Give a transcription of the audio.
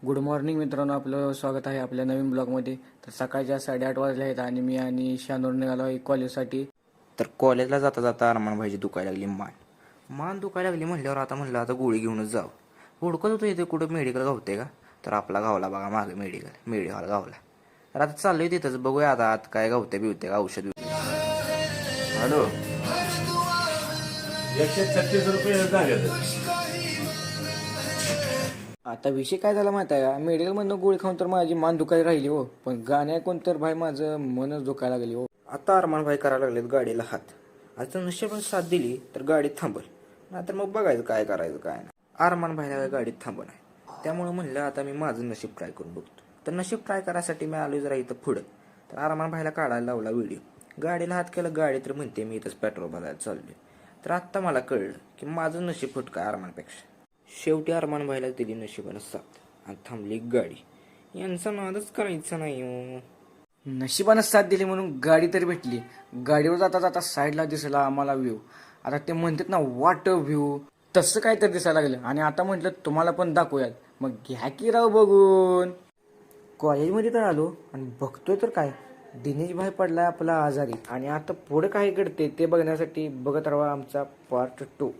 Good morning मित्रांनो, आपलं स्वागत आहे आपल्या नवीन ब्लॉगमध्ये. तर सकाळच्या 8:30 वाजले आहेत आणि मी आणि शानूर निघालो आहे कॉलेजसाठी. तर कॉलेजला जाता जाता अरमान भाईची दुखायला लागली मान दुखायला लागली म्हणल्यावर आता म्हणलं आता गोळी घेऊनच जावं. हुडकत होतं इथे कुठं मेडिकल गावते का, तर आपला गावला बघा मागे मेडिकल गावला. तर आता चाललोय तिथंच, बघूया आता आत काय गावते बिवते का औषध. हॅलो, 136 रुपये झाले. आता विषय काय झाला माहिती आहे का, मेडिकलमधनं गोळी खाऊन तर माझी मान दुखायला राहिली हो, पण गाणे ऐकून तर भाई माझं मनच दुखायला लागली हो. आता अरमान भाई करायला लागलेत गाडीला हात. आता नशिबाने साथ दिली तर गाडीत थांबल, नाहीतर मग बघायचं काय करायचं काय नाही. अरमान भाईला गाडीत थांबण आहे, त्यामुळे म्हणलं आता मी माझं नशीब ट्राय करून बघतो. तर नशीब ट्राय करायसाठी मी आलो जरा इथं पुढं. तर अरमान भाईला काढायला लावला व्हिडिओ. गाडीला हात केला, गाडी तर म्हणते मी इथंच पेट्रोल भरायला चाललोय. तर आत्ता मला कळलं की माझं नशीब फुटका अरमानपेक्षा. शेवटी अरमान भाईला दिली नशिबानं साथ आणि थांबली गाडी. यांचा नादच करायचा नाही हो. नशिबानं साथ दिली म्हणून गाडी तरी भेटली. गाडीवर जाता जाता साईडला दिसला आम्हाला व्ह्यू. आता ते म्हणतात ना वॉटर व्ह्यू, तसं काय तर दिसायला लागलं आणि आता म्हटलं तुम्हाला पण दाखवूयात. मग घ्या की राव बघून. कॉलेजमध्ये तर आलो आणि बघतोय तर काय, दिनेश भाई पडलाय आपला आजारी आणि आता पुढे काय घडते ते बघण्यासाठी बघत राहा आमचा पार्ट 2.